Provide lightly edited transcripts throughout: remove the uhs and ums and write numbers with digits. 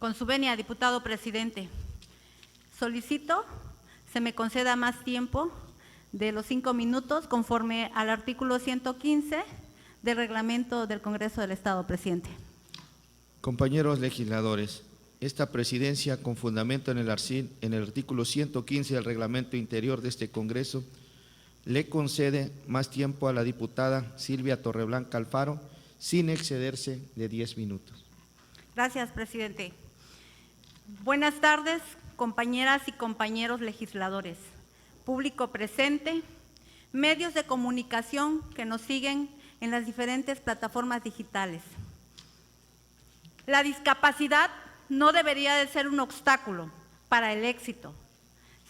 Con su venia, diputado presidente, solicito se me conceda más tiempo de los 5 minutos conforme al artículo 115 del reglamento del Congreso del Estado, presidente. Compañeros legisladores, esta presidencia, con fundamento en el artículo 115 del reglamento interior de este Congreso, le concede más tiempo a la diputada Silvia Torreblanca Alfaro, sin excederse de 10 minutos. Gracias, presidente. Buenas tardes, compañeras y compañeros legisladores, público presente, medios de comunicación que nos siguen en las diferentes plataformas digitales. La discapacidad no debería de ser un obstáculo para el éxito,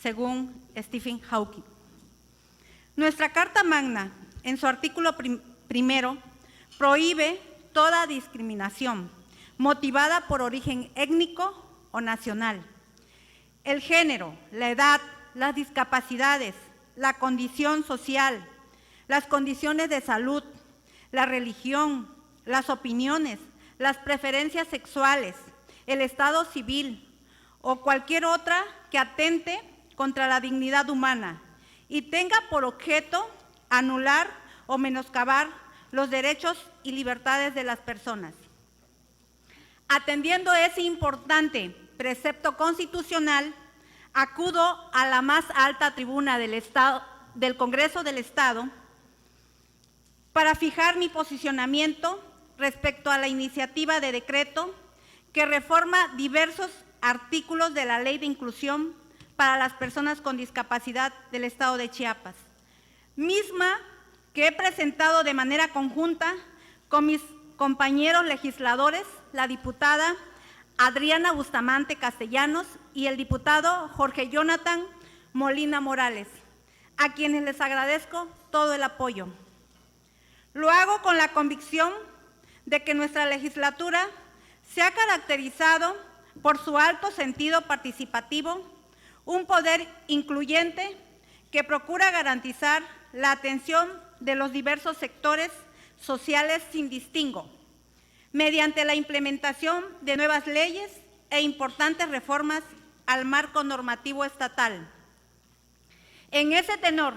según Stephen Hawking. Nuestra Carta Magna, en su artículo primero, prohíbe toda discriminación motivada por origen étnico o nacional. El género, la edad, las discapacidades, la condición social, las condiciones de salud, la religión, las opiniones, las preferencias sexuales, el estado civil o cualquier otra que atente contra la dignidad humana y tenga por objeto anular o menoscabar los derechos y libertades de las personas. Atendiendo ese importante precepto constitucional, acudo a la más alta tribuna del Congreso del Estado para fijar mi posicionamiento respecto a la iniciativa de decreto que reforma diversos artículos de la Ley de Inclusión para las personas con discapacidad del Estado de Chiapas, misma que he presentado de manera conjunta con mis compañeros legisladores, la diputada Adriana Bustamante Castellanos y el diputado Jorge Jonathan Molina Morales, a quienes les agradezco todo el apoyo. Lo hago con la convicción de que nuestra legislatura se ha caracterizado por su alto sentido participativo, un poder incluyente que procura garantizar la atención de los diversos sectores sociales sin distingo, mediante la implementación de nuevas leyes e importantes reformas al marco normativo estatal. En ese tenor,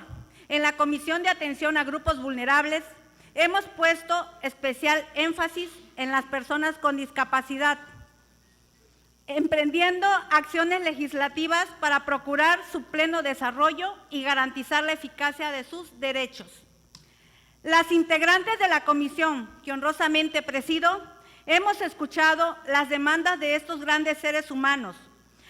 en la Comisión de Atención a Grupos Vulnerables, hemos puesto especial énfasis en las personas con discapacidad, emprendiendo acciones legislativas para procurar su pleno desarrollo y garantizar la eficacia de sus derechos. Las integrantes de la comisión, que honrosamente presido, hemos escuchado las demandas de estos grandes seres humanos.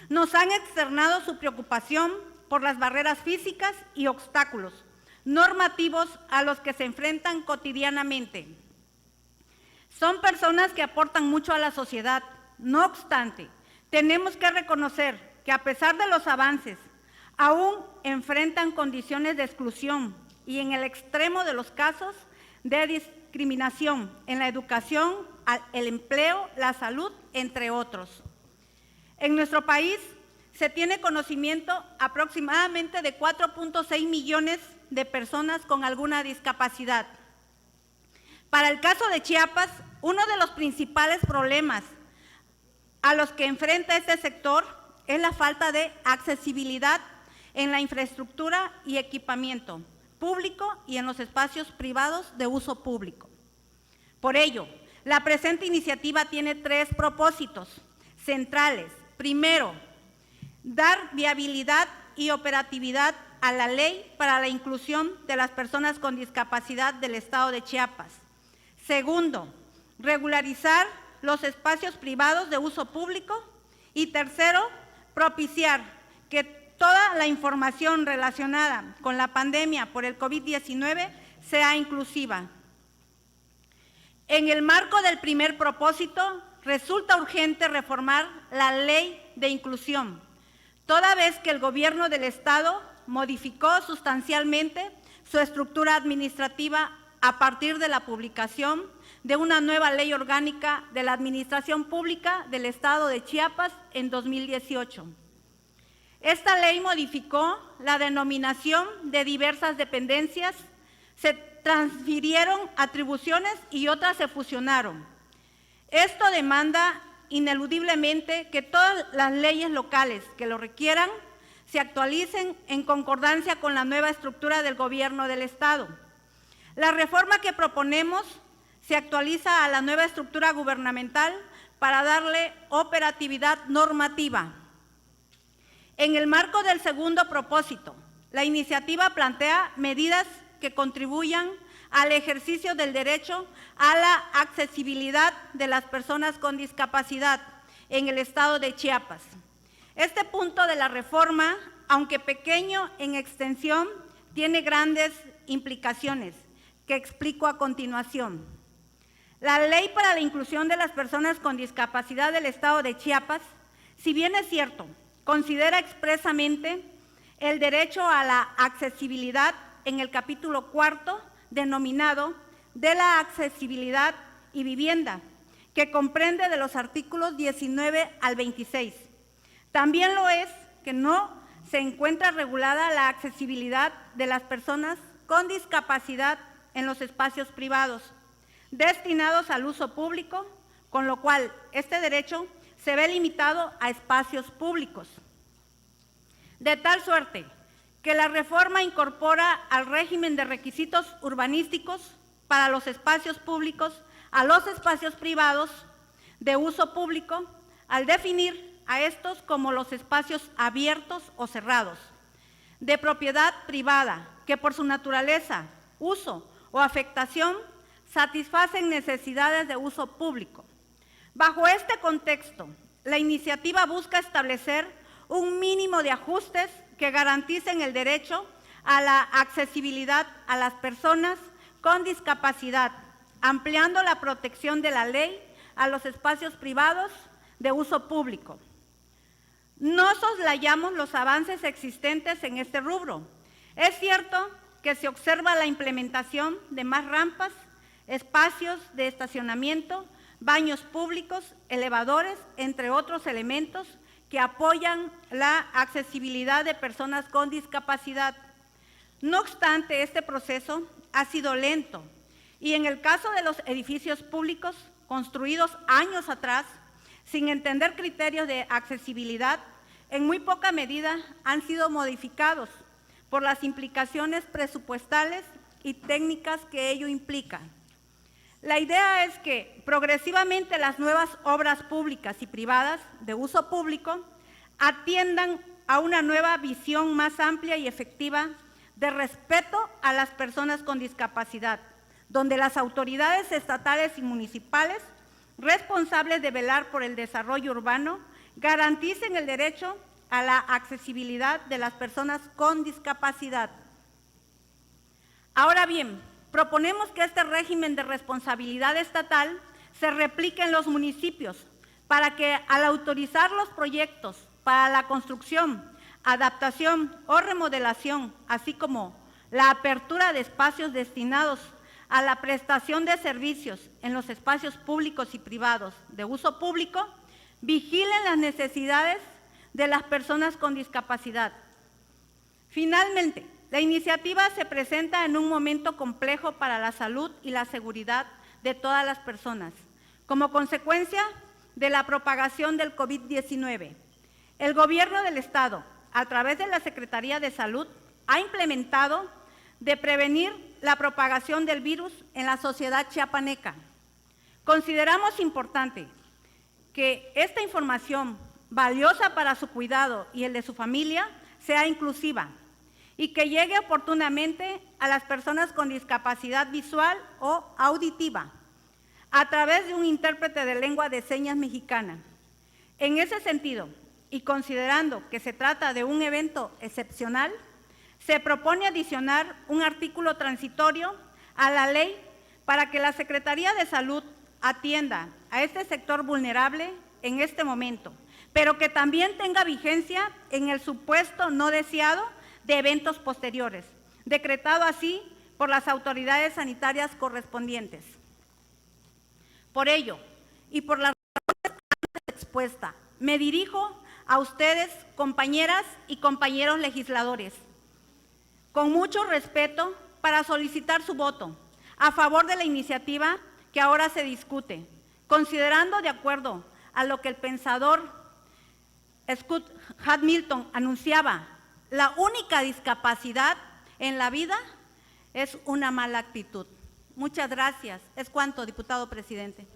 Nos han externado su preocupación por las barreras físicas y obstáculos normativos a los que se enfrentan cotidianamente. Son personas que aportan mucho a la sociedad. No obstante, tenemos que reconocer que a pesar de los avances, aún enfrentan condiciones de exclusión y en el extremo de los casos de discriminación en la educación, el empleo, la salud, entre otros. En nuestro país se tiene conocimiento aproximadamente de 4.6 millones de personas con alguna discapacidad. Para el caso de Chiapas, uno de los principales problemas a los que enfrenta este sector es la falta de accesibilidad en la infraestructura y equipamiento público y en los espacios privados de uso público. Por ello, la presente iniciativa tiene 3 propósitos centrales. Primero, dar viabilidad y operatividad a la Ley para la Inclusión de las Personas con Discapacidad del Estado de Chiapas. Segundo, regularizar los espacios privados de uso público. Y tercero, propiciar que toda la información relacionada con la pandemia por el COVID-19 sea inclusiva. En el marco del primer propósito, resulta urgente reformar la Ley de Inclusión, toda vez que el Gobierno del Estado modificó sustancialmente su estructura administrativa a partir de la publicación de una nueva Ley Orgánica de la Administración Pública del Estado de Chiapas en 2018. Esta ley modificó la denominación de diversas dependencias, se transfirieron atribuciones y otras se fusionaron. Esto demanda ineludiblemente que todas las leyes locales que lo requieran se actualicen en concordancia con la nueva estructura del gobierno del Estado. La reforma que proponemos se actualiza a la nueva estructura gubernamental para darle operatividad normativa. En el marco del segundo propósito, la iniciativa plantea medidas que contribuyan al ejercicio del derecho a la accesibilidad de las personas con discapacidad en el estado de Chiapas. Este punto de la reforma, aunque pequeño en extensión, tiene grandes implicaciones que explico a continuación. La Ley para la Inclusión de las Personas con Discapacidad del estado de Chiapas, si bien es cierto, considera expresamente el derecho a la accesibilidad en el capítulo 4, denominado de la accesibilidad y vivienda, que comprende de los artículos 19 al 26. También lo es que no se encuentra regulada la accesibilidad de las personas con discapacidad en los espacios privados, destinados al uso público, con lo cual este derecho se ve limitado a espacios públicos. De tal suerte que la reforma incorpora al régimen de requisitos urbanísticos para los espacios públicos a los espacios privados de uso público, al definir a estos como los espacios abiertos o cerrados, de propiedad privada, que por su naturaleza, uso o afectación satisfacen necesidades de uso público. Bajo este contexto, la iniciativa busca establecer un mínimo de ajustes que garanticen el derecho a la accesibilidad a las personas con discapacidad, ampliando la protección de la ley a los espacios privados de uso público. No soslayamos los avances existentes en este rubro. Es cierto que se observa la implementación de más rampas, espacios de estacionamiento, baños públicos, elevadores, entre otros elementos que apoyan la accesibilidad de personas con discapacidad. No obstante, este proceso ha sido lento y en el caso de los edificios públicos construidos años atrás, sin entender criterios de accesibilidad, en muy poca medida han sido modificados por las implicaciones presupuestales y técnicas que ello implica. La idea es que progresivamente las nuevas obras públicas y privadas de uso público atiendan a una nueva visión más amplia y efectiva de respeto a las personas con discapacidad, donde las autoridades estatales y municipales responsables de velar por el desarrollo urbano garanticen el derecho a la accesibilidad de las personas con discapacidad. Ahora bien, proponemos que este régimen de responsabilidad estatal se replique en los municipios para que al autorizar los proyectos para la construcción, adaptación o remodelación, así como la apertura de espacios destinados a la prestación de servicios en los espacios públicos y privados de uso público, vigilen las necesidades de las personas con discapacidad. Finalmente, la iniciativa se presenta en un momento complejo para la salud y la seguridad de todas las personas, como consecuencia de la propagación del COVID-19. El Gobierno del Estado, a través de la Secretaría de Salud, ha implementado de prevenir la propagación del virus en la sociedad chiapaneca. Consideramos importante que esta información, valiosa para su cuidado y el de su familia, sea inclusiva y que llegue oportunamente a las personas con discapacidad visual o auditiva a través de un intérprete de lengua de señas mexicana. En ese sentido, y considerando que se trata de un evento excepcional, se propone adicionar un artículo transitorio a la ley para que la Secretaría de Salud atienda a este sector vulnerable en este momento, pero que también tenga vigencia en el supuesto no deseado de eventos posteriores, decretado así por las autoridades sanitarias correspondientes. Por ello, y por las razones antes expuestas, me dirijo a ustedes, compañeras y compañeros legisladores, con mucho respeto para solicitar su voto a favor de la iniciativa que ahora se discute, considerando de acuerdo a lo que el pensador Scott Hamilton anunciaba: la única discapacidad en la vida es una mala actitud. Muchas gracias. Es cuanto, diputado presidente.